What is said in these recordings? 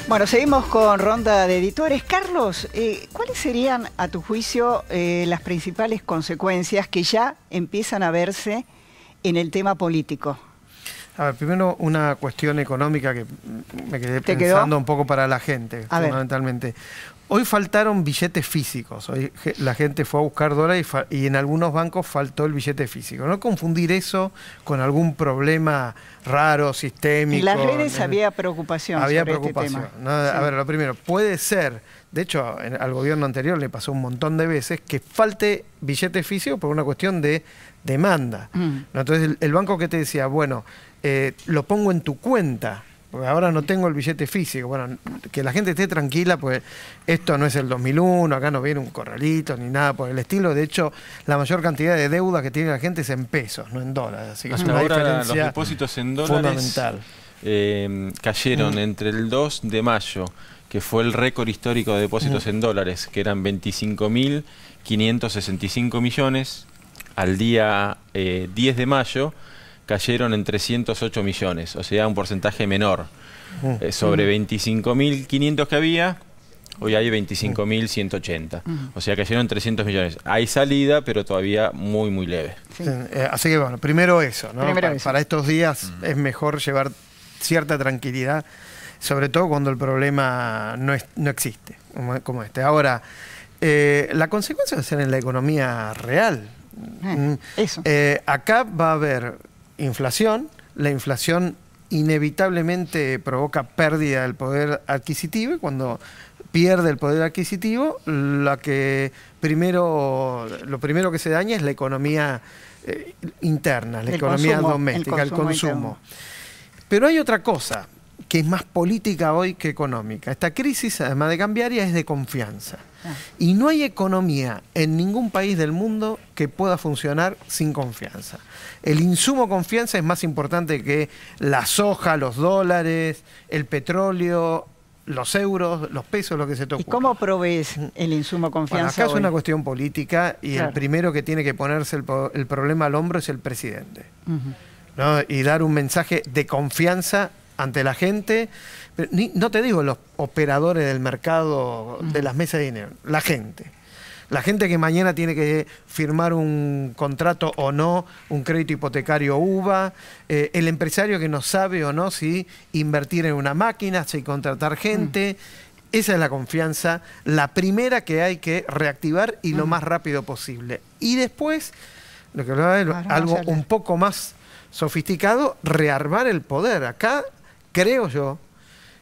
Bueno, seguimos con ronda de editores. Carlos, ¿cuáles serían, a tu juicio, las principales consecuencias que ya empiezan a verse en el tema político? A ver, primero una cuestión económica que me quedé pensando un poco para la gente, fundamentalmente. Hoy faltaron billetes físicos. Hoy la gente fue a buscar dólares y en algunos bancos faltó el billete físico. No confundir eso con algún problema raro, sistémico. En las redes había preocupación sobre este tema. ¿No? A ver, lo primero, puede ser, de hecho, al gobierno anterior le pasó un montón de veces, que falte billete físico por una cuestión de demanda. ¿No? Entonces el banco que te decía, bueno, lo pongo en tu cuenta, porque ahora no tengo el billete físico. Bueno, que la gente esté tranquila, pues esto no es el 2001, acá no viene un corralito ni nada por el estilo. De hecho, la mayor cantidad de deuda que tiene la gente es en pesos, no en dólares. Así que es una diferencia los depósitos en dólares fundamental. Cayeron entre el 2 de mayo, que fue el récord histórico de depósitos en dólares, que eran 25.565 millones, al día 10 de mayo, cayeron en 308 millones, o sea, un porcentaje menor. Sobre 25.500 que había, hoy hay 25.180. O sea, cayeron 300 millones. Hay salida, pero todavía muy, muy leve. Así que, bueno, primero eso, ¿no? Para estos días es mejor llevar cierta tranquilidad, sobre todo cuando el problema no existe, como este. Ahora, la consecuencia va a ser en la economía real. Acá va a haber inflación. La inflación inevitablemente provoca pérdida del poder adquisitivo, y cuando pierde el poder adquisitivo, lo primero que se daña es la economía interna, la economía doméstica, el consumo. Pero hay otra cosa que es más política hoy que económica. Esta crisis, además de cambiaria, es de confianza. Y no hay economía en ningún país del mundo que pueda funcionar sin confianza. El insumo confianza es más importante que la soja, los dólares, el petróleo, los euros, los pesos, lo que se te ocurra. ¿Y cómo provees el insumo confianza? Bueno, acá es una cuestión política y el primero que tiene que ponerse el problema al hombro es el presidente. ¿No? Y dar un mensaje de confianza ante la gente. No te digo los operadores del mercado, de las mesas de dinero, la gente. La gente que mañana tiene que firmar un contrato o no, un crédito hipotecario UVA, el empresario que no sabe o no si invertir en una máquina, si contratar gente. Esa es la confianza, la primera que hay que reactivar y lo más rápido posible. Y después, lo que hablaba de algo un poco más sofisticado, rearmar el poder. Acá creo yo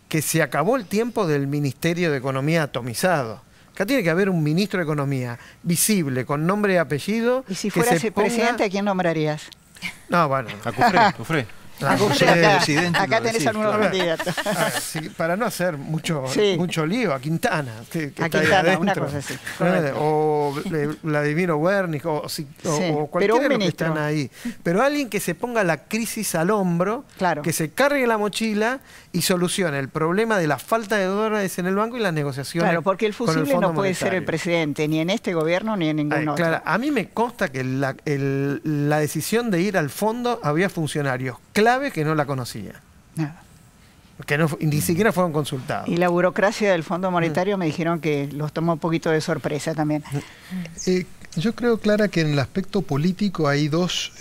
que se acabó el tiempo del Ministerio de Economía atomizado. Acá tiene que haber un ministro de Economía visible, con nombre y apellido. ¿Y si fueras presidente, a quién nombrarías? No, bueno. A Cufré. Acá tenés algunos candidatos. Para no hacer mucho lío, a Quintana. Que a Quintana, una cosa así. O Vladimiro Wernicke, o cualquiera de los que están ahí. Pero alguien que se ponga la crisis al hombro, que se cargue la mochila y solucione el problema de la falta de dólares en el banco y las negociaciones. Claro, porque el fusible no puede ser el presidente, ni en este gobierno ni en ningún otro. Claro, a mí me consta que la decisión de ir al fondo había funcionarios clave que no la conocía. Que ni siquiera fueron consultados. Y la burocracia del Fondo Monetario me dijeron que los tomó un poquito de sorpresa también. Yo creo, Clara, que en el aspecto político hay dos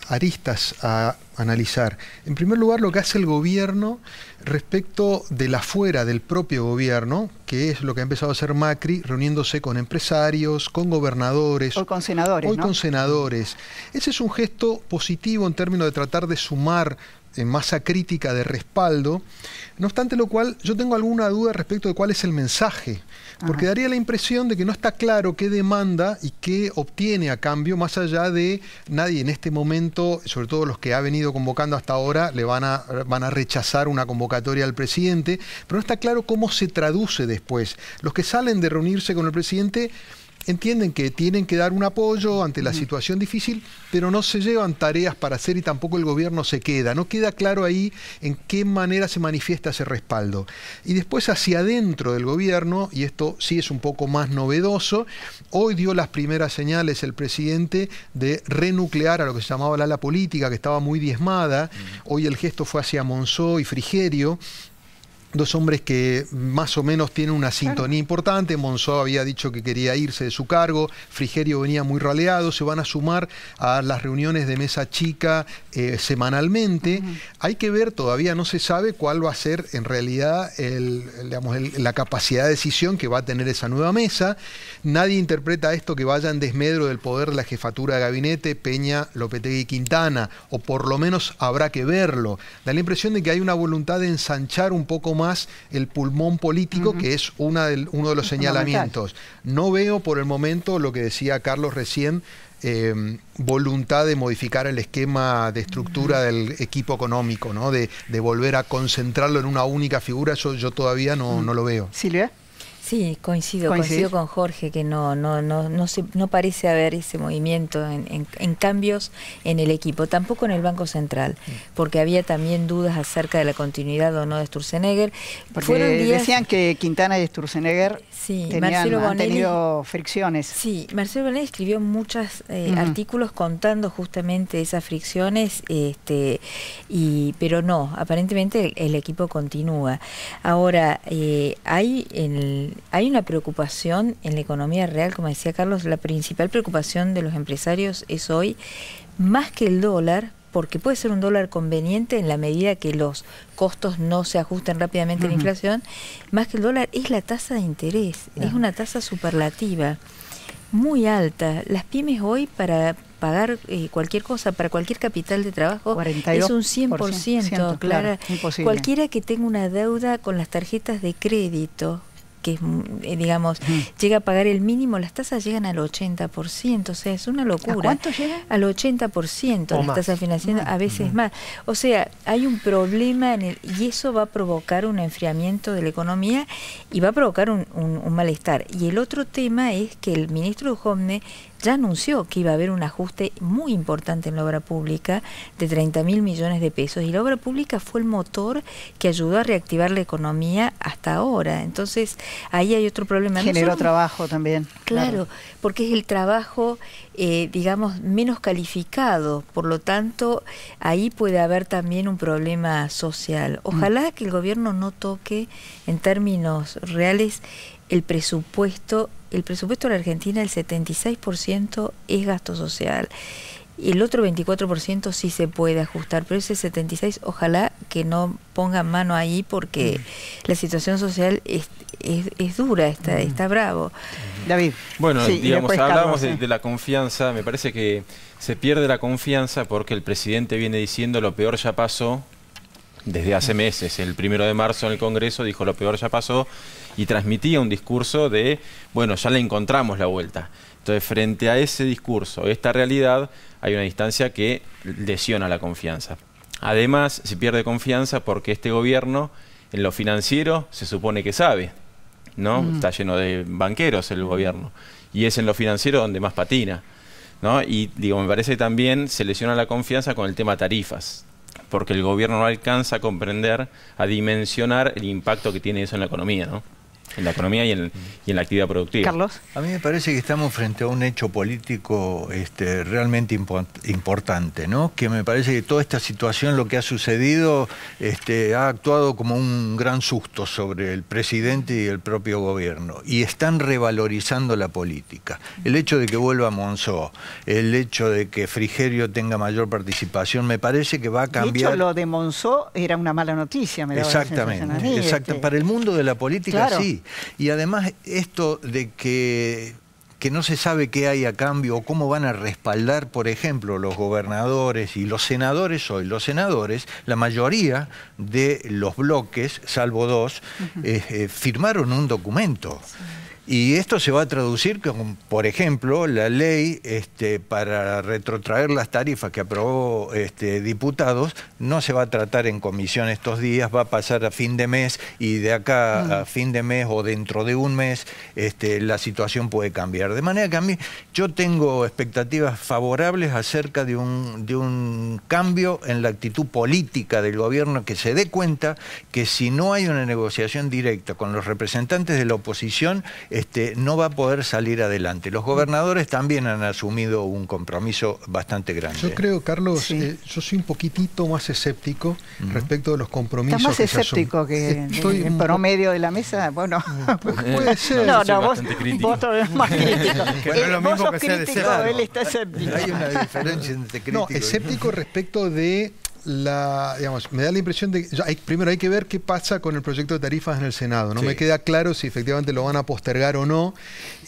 aristas a analizar. En primer lugar, lo que hace el gobierno respecto del afuera del propio gobierno, que es lo que ha empezado a hacer Macri, reuniéndose con empresarios, con gobernadores. Hoy con senadores, Hoy con senadores. Ese es un gesto positivo en términos de tratar de sumar en masa crítica de respaldo. No obstante lo cual, yo tengo alguna duda respecto de cuál es el mensaje, porque daría la impresión de que no está claro qué demanda y qué obtiene a cambio, más allá de nadie en este momento, sobre todo los que ha venido convocando hasta ahora, le van a rechazar una convocatoria al presidente, pero no está claro cómo se traduce después. Los que salen de reunirse con el presidente entienden que tienen que dar un apoyo ante la situación difícil, pero no se llevan tareas para hacer y tampoco el gobierno se queda. No queda claro ahí en qué manera se manifiesta ese respaldo. Y después hacia adentro del gobierno, y esto sí es un poco más novedoso, hoy dio las primeras señales el presidente de renuclear a lo que se llamaba la ala política, que estaba muy diezmada. Hoy el gesto fue hacia Monzó y Frigerio. Dos hombres que más o menos tienen una sintonía importante. Monzó había dicho que quería irse de su cargo, Frigerio venía muy raleado, se van a sumar a las reuniones de mesa chica semanalmente. Hay que ver, todavía no se sabe cuál va a ser en realidad la capacidad de decisión que va a tener esa nueva mesa. Nadie interpreta esto que vaya en desmedro del poder de la jefatura de gabinete Peña, Lopetegui y Quintana, o por lo menos habrá que verlo. Da la impresión de que hay una voluntad de ensanchar un poco más el pulmón político, que es uno de los señalamientos. No veo por el momento, lo que decía Carlos recién, voluntad de modificar el esquema de estructura del equipo económico, ¿no? De volver a concentrarlo en una única figura. Eso yo todavía no lo veo. Silvia. Sí, coincido con Jorge, que no parece haber ese movimiento en cambios en el equipo, tampoco en el Banco Central, porque había también dudas acerca de la continuidad o no de Sturzenegger. Porque decían que Quintana y Sturzenegger han tenido fricciones. Sí, Marcelo Bonelli escribió muchos artículos contando justamente esas fricciones, pero no, aparentemente el equipo continúa. Ahora, hay una preocupación en la economía real, como decía Carlos. La principal preocupación de los empresarios es hoy, más que el dólar, porque puede ser un dólar conveniente en la medida que los costos no se ajusten rápidamente a la inflación, más que el dólar es la tasa de interés. Es una tasa superlativa, muy alta. Las pymes hoy, para pagar cualquier cosa, para cualquier capital de trabajo, 42%, es un 100%, claro. Cualquiera que tenga una deuda con las tarjetas de crédito, que digamos, llega a pagar el mínimo, las tasas llegan al 80%, o sea, es una locura. ¿A cuánto llega? Al 80% las tasas financieras, a veces más. O sea, hay un problema y eso va a provocar un enfriamiento de la economía y va a provocar un malestar. Y el otro tema es que el ministro Duhovne ya anunció que iba a haber un ajuste muy importante en la obra pública de 30.000 millones de pesos, y la obra pública fue el motor que ayudó a reactivar la economía hasta ahora. Entonces ahí hay otro problema. Generó trabajo también. Claro, porque es el trabajo, digamos, menos calificado, por lo tanto ahí puede haber también un problema social. Ojalá que el gobierno no toque en términos reales el presupuesto. El presupuesto de la Argentina, el 76% es gasto social. El otro 24% sí se puede ajustar, pero ese 76% ojalá que no pongan mano ahí, porque la situación social es dura, está bravo. David. Bueno, digamos, hablábamos de la confianza. Me parece que se pierde la confianza porque el presidente viene diciendo lo peor ya pasó desde hace meses. El 1 de marzo en el Congreso dijo lo peor ya pasó y transmitía un discurso de, bueno, ya le encontramos la vuelta. Entonces, frente a ese discurso, esta realidad, hay una distancia que lesiona la confianza. Además, se pierde confianza porque este gobierno, en lo financiero, se supone que sabe, ¿no? Está lleno de banqueros el gobierno, y es en lo financiero donde más patina, ¿no? Y digo, me parece que también se lesiona la confianza con el tema tarifas, porque el gobierno no alcanza a comprender, a dimensionar el impacto que tiene eso en la economía, ¿no? En la economía y en la actividad productiva. Carlos. A mí me parece que estamos frente a un hecho político realmente importante, ¿no? Que me parece que toda esta situación, lo que ha sucedido, ha actuado como un gran susto sobre el presidente y el propio gobierno. Y están revalorizando la política. El hecho de que vuelva Monzó, el hecho de que Frigerio tenga mayor participación, me parece que va a cambiar. De hecho, lo de Monzó era una mala noticia, me daba la sensación a mí. Exactamente. Para el mundo de la política, claro. Sí. Y además esto de que no se sabe qué hay a cambio o cómo van a respaldar, por ejemplo, los gobernadores y los senadores hoy. Los senadores, la mayoría de los bloques, salvo dos, firmaron un documento. Sí. Y esto se va a traducir con, por ejemplo, la ley para retrotraer las tarifas que aprobó diputados, no se va a tratar en comisión estos días, va a pasar a fin de mes, y de acá a fin de mes o dentro de un mes la situación puede cambiar. De manera que a mí, yo tengo expectativas favorables acerca de un cambio en la actitud política del gobierno, que se dé cuenta que si no hay una negociación directa con los representantes de la oposición, no va a poder salir adelante. Los gobernadores también han asumido un compromiso bastante grande. Yo creo, Carlos, yo soy un poquitito más escéptico respecto de los compromisos. ¿Estás más escéptico que en promedio de la mesa? Bueno, puede ser. No, vos sos más crítico. Bueno, es lo Vos mismo sos que sea crítico, deseado. él está escéptico. Hay una diferencia entre crítico No, escéptico respecto de digamos, me da la impresión de que primero hay que ver qué pasa con el proyecto de tarifas en el Senado. No me queda claro si efectivamente lo van a postergar o no.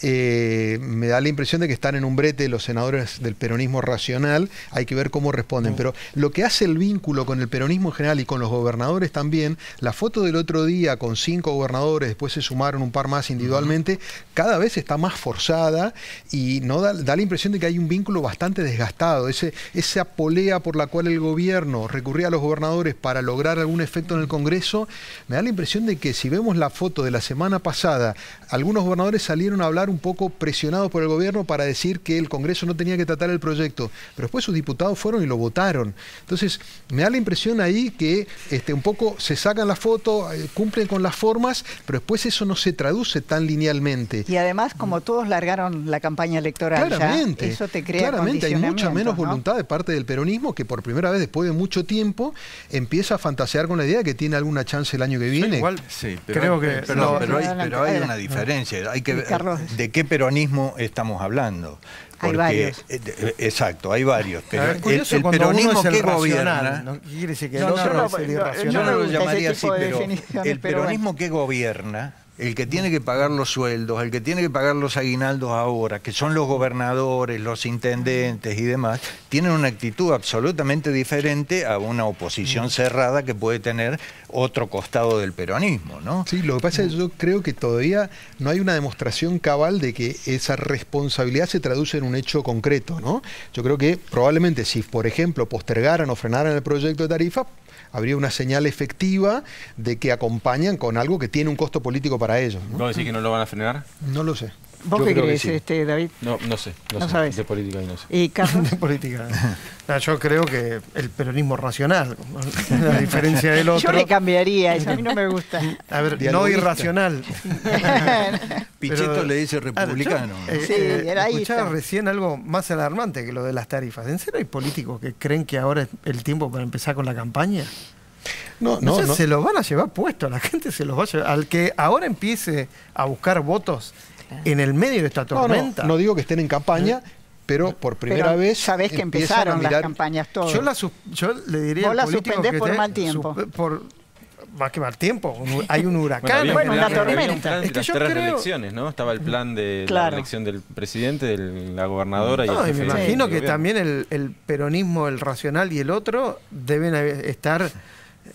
Me da la impresión de que están en un brete los senadores del peronismo racional. Hay que ver cómo responden. Pero lo que hace el vínculo con el peronismo en general y con los gobernadores también, la foto del otro día con 5 gobernadores, después se sumaron un par más individualmente, cada vez está más forzada y no da la impresión de que hay un vínculo bastante desgastado. Esa polea por la cual el gobierno recurría a los gobernadores para lograr algún efecto en el Congreso, me da la impresión de que si vemos la foto de la semana pasada, algunos gobernadores salieron a hablar un poco presionados por el gobierno para decir que el Congreso no tenía que tratar el proyecto, pero después sus diputados fueron y lo votaron. Entonces, me da la impresión ahí que un poco se sacan la foto, cumplen con las formas, pero después eso no se traduce tan linealmente. Y además, como todos largaron la campaña electoral, claramente, ya, eso te crea claramente hay mucha menos ¿no? voluntad de parte del peronismo que por primera vez después de mucho tiempo empieza a fantasear con la idea de que tiene alguna chance el año que viene. Igual, sí, creo que... pero hay una diferencia. Hay que ver de qué peronismo estamos hablando. Hay varios. Exacto, hay varios. Pero es curioso, el peronismo es el que racional, gobierna... ¿no? Quiere decir que el otro es el irracional. Yo no lo llamaría ese así, tipo de pero definiciones, el peronismo que gobierna, el que tiene que pagar los sueldos, el que tiene que pagar los aguinaldos ahora, que son los gobernadores, los intendentes y demás, tienen una actitud absolutamente diferente a una oposición cerrada que puede tener otro costado del peronismo, ¿no? Sí, lo que pasa es que yo creo que todavía no hay una demostración cabal de que esa responsabilidad se traduce en un hecho concreto, ¿no? Yo creo que probablemente si, por ejemplo, postergaran o frenaran el proyecto de tarifa, habría una señal efectiva de que acompañan con algo que tiene un costo político para ellos, ¿no? ¿Vos decís que no lo van a frenar? No lo sé. ¿Vos Yo qué creo que crees, sí. David? No sé. No sabes. De política y no sé. ¿Y Carlos? De política. No, yo creo que el peronismo racional, a diferencia del otro. Yo le cambiaría, eso a mí no me gusta. A ver, no Dialoguista. irracional. Pichetto Pero, le dice republicano. Sí, era ahí escuchaba está. recién algo más alarmante que lo de las tarifas. ¿En serio hay políticos que creen que ahora es el tiempo para empezar con la campaña? No, Se los van a llevar puesto, la gente se los va a llevar. Al que ahora empiece a buscar votos en el medio de esta tormenta. No digo que estén en campaña, pero por primera Pero vez sabés que empiezan a empezaron las mirar. campañas todas. Yo le diría Vos al la político suspendés que por esté- mal tiempo. Más que mal tiempo. Hay un huracán. Bueno, una había un tormenta. plan de Es que las yo 3 creo- reelecciones, ¿no? Estaba el plan de Claro. la reelección del presidente, de la gobernadora y No, el y me jefe de imagino que gobierno. también el peronismo, el racional y el otro deben estar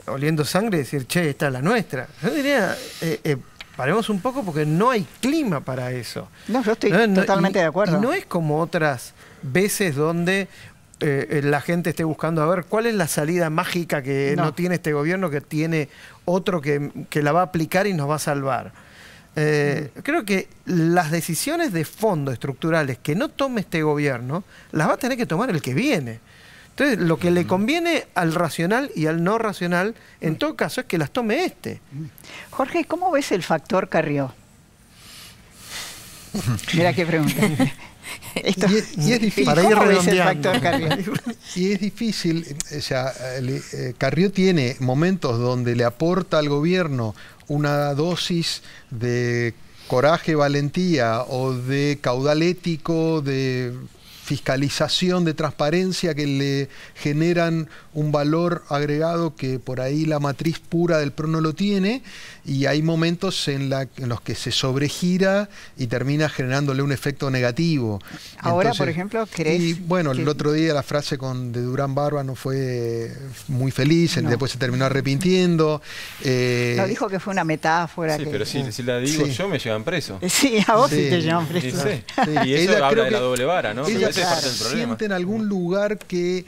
oliendo sangre y decir, che, esta es la nuestra. Yo diría, paremos un poco porque no hay clima para eso. No, yo estoy totalmente de acuerdo. Y no es como otras veces donde la gente esté buscando a ver cuál es la salida mágica que no tiene este gobierno, que tiene otro que la va a aplicar y nos va a salvar. Creo que las decisiones de fondo estructurales que no tome este gobierno las va a tener que tomar el que viene. Entonces, lo que le conviene al racional y al no racional, en todo caso, es que las tome este. Jorge, ¿cómo ves el factor Carrió? Mira qué pregunta. Y es difícil. Para ir ¿Cómo ves el redondeando. factor Carrió? Y es difícil, o sea, Carrió tiene momentos donde le aporta al gobierno una dosis de coraje, valentía o de caudal ético, de fiscalización, de transparencia que le generan un valor agregado que por ahí la matriz pura del PRO no lo tiene, y hay momentos en los que se sobregira y termina generándole un efecto negativo. Ahora, Entonces, por ejemplo, ¿crees y bueno, que- el otro día la frase de Durán Barba no fue muy feliz, No. después se terminó arrepintiendo. No, dijo que fue una metáfora. Sí, que... pero si la digo Sí. yo me llevan preso. Sí, a vos sí, Sí. te llaman Y, preso. sí. Y eso Ella habla creo de la que- doble vara, ¿no? Ella Ese es parte del problema. siente en algún lugar que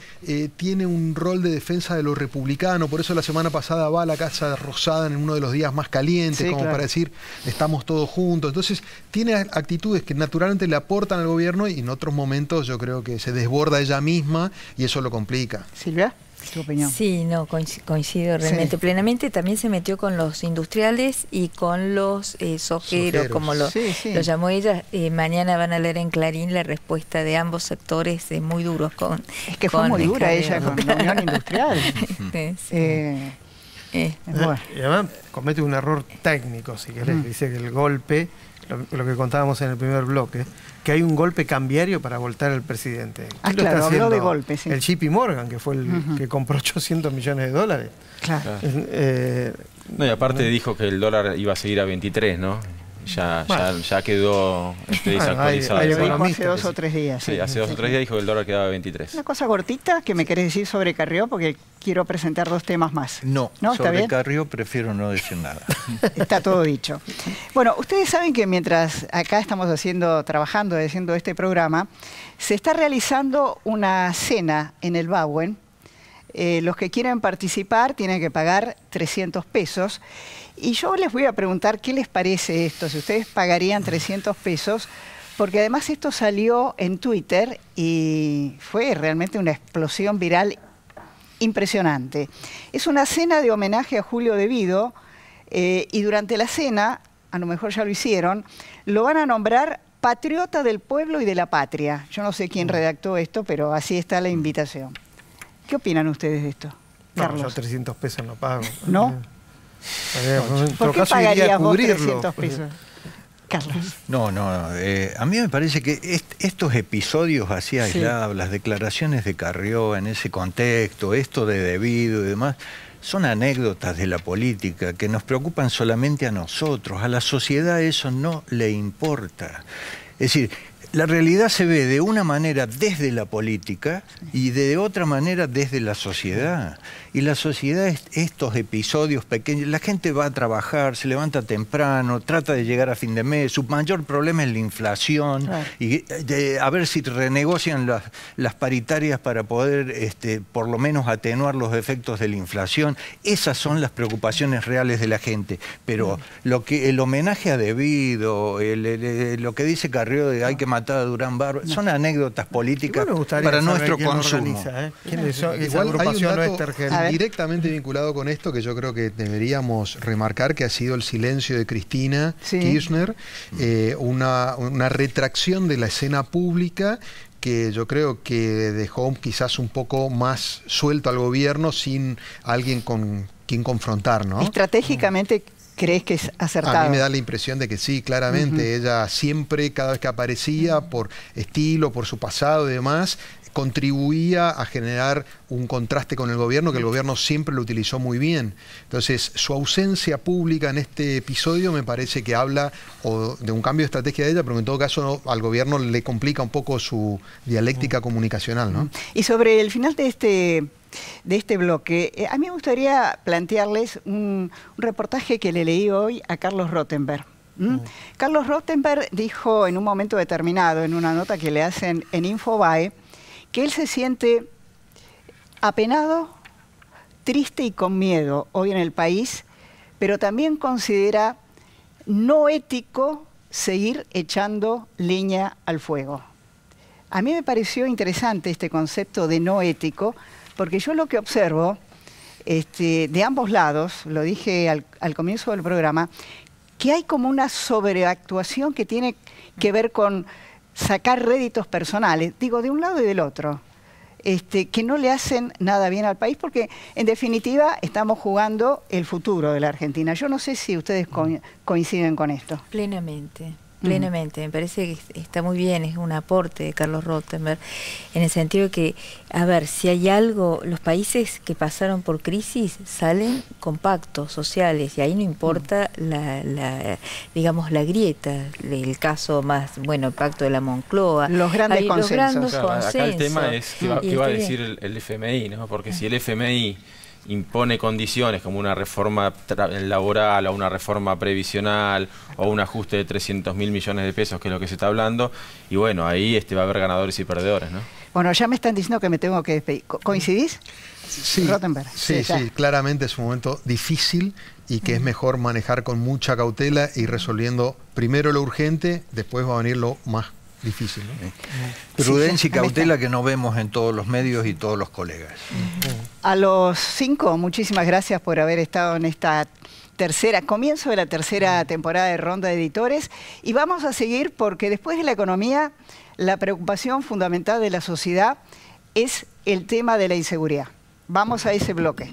tiene un rol de defensa de lo republicano, por eso la semana pasada va a la Casa Rosada en uno de los días más calientes, Sí, como claro. para decir, estamos todos juntos. Entonces, tiene actitudes que naturalmente le aportan al gobierno y en otros momentos yo creo que se desborda ella misma y eso lo complica. Silvia. tu opinión. Sí, no, coincido realmente plenamente. También se metió con los industriales y con los sojeros, como lo llamó ella. Mañana van a leer en Clarín la respuesta de ambos sectores muy duros. Es que fue muy dura ella con la Unión Industrial. Bueno. Y además comete un error técnico, si querés. Dice que el golpe, lo que contábamos en el primer bloque, que hay un golpe cambiario para voltar al presidente. Claro, habló de golpe, sí. El JP Morgan, que fue el que compró 800 millones de dólares. Claro. No, y aparte dijo que el dólar iba a seguir a 23, ¿no? Ya quedó desactualizado. Lo dijo hace 2 o 3 días. Sí, hace 2 o 3 días dijo que el dólar quedaba a 23. Una cosa cortita que me querés decir sobre Carrió, porque quiero presentar 2 temas más. No, sobre Carrió prefiero no decir nada. Está todo dicho. Bueno, ustedes saben que mientras acá estamos trabajando este programa, se está realizando una cena en el Bauen. Los que quieren participar tienen que pagar 300 pesos. Y yo les voy a preguntar qué les parece esto, si ustedes pagarían 300 pesos, porque además esto salió en Twitter y fue realmente una explosión viral impresionante. Es una cena de homenaje a Julio De Vido y durante la cena, a lo mejor ya lo hicieron, lo van a nombrar patriota del pueblo y de la patria. Yo no sé quién redactó esto, pero así está la invitación. ¿Qué opinan ustedes de esto, Carlos? No, yo 300 pesos no pago. ¿No? ¿Por qué pagarías vos 300 pesos? Carlos. No, a mí me parece que estos episodios así aislados, las declaraciones de Carrió en ese contexto, esto de De Vido y demás, son anécdotas de la política que nos preocupan solamente a nosotros. A la sociedad eso no le importa. Es decir, la realidad se ve de una manera desde la política y de otra manera desde la sociedad. Y la sociedad, estos episodios pequeños, la gente va a trabajar, se levanta temprano, trata de llegar a fin de mes, su mayor problema es la inflación, y a ver si renegocian las paritarias para poder por lo menos atenuar los efectos de la inflación. Esas son las preocupaciones reales de la gente. Pero el homenaje a De Vido, lo que dice Carrió de hay que matar a Durán Barba, son anécdotas políticas para nuestro consumo. Igual hay un dato directamente vinculado con esto que yo creo que deberíamos remarcar, que ha sido el silencio de Cristina Kirchner, una retracción de la escena pública que yo creo que dejó quizás un poco más suelto al gobierno sin alguien con quien confrontar, ¿no? Estratégicamente, ¿crees que es acertado? A mí me da la impresión de que sí, claramente. Ella siempre, cada vez que aparecía, por estilo, por su pasado y demás, contribuía a generar un contraste con el gobierno, que el gobierno siempre lo utilizó muy bien. Entonces, su ausencia pública en este episodio me parece que habla de un cambio de estrategia de ella, pero en todo caso al gobierno le complica un poco su dialéctica comunicacional, ¿no? Y sobre el final de este bloque, a mí me gustaría plantearles un reportaje que le leí hoy a Carlos Rottenberg. Carlos Rottenberg dijo en un momento determinado, en una nota que le hacen en Infobae, que él se siente apenado, triste y con miedo hoy en el país, pero también considera no ético seguir echando leña al fuego. A mí me pareció interesante este concepto de no ético, porque yo lo que observo de ambos lados, lo dije al comienzo del programa, que hay como una sobreactuación que tiene que ver con sacar réditos personales, digo, de un lado y del otro, que no le hacen nada bien al país, porque en definitiva estamos jugando el futuro de la Argentina. Yo no sé si ustedes coinciden con esto. Plenamente. Me parece que está muy bien, es un aporte de Carlos Rottenberg, en el sentido de que, a ver, si hay algo, los países que pasaron por crisis salen con pactos sociales, y ahí no importa digamos, la grieta, el caso más, bueno, el pacto de la Moncloa. Los grandes consensos. Acá el tema es qué va a decir el FMI, ¿no? Porque si el FMI impone condiciones como una reforma laboral o una reforma previsional o un ajuste de 300.000 millones de pesos, que es lo que se está hablando, y bueno, ahí va a haber ganadores y perdedores, ¿no? Bueno, ya me están diciendo que me tengo que despedir. ¿Coincidís? Sí, Rottenberg. Sí, claramente es un momento difícil y que es mejor manejar con mucha cautela y resolviendo primero lo urgente, después va a venir lo más difícil, ¿no? Prudencia y cautela que no vemos en todos los medios y todos los colegas. A los 5, muchísimas gracias por haber estado en esta comienzo de la tercera temporada de Ronda de Editores, y vamos a seguir porque después de la economía, la preocupación fundamental de la sociedad es el tema de la inseguridad. Vamos a ese bloque.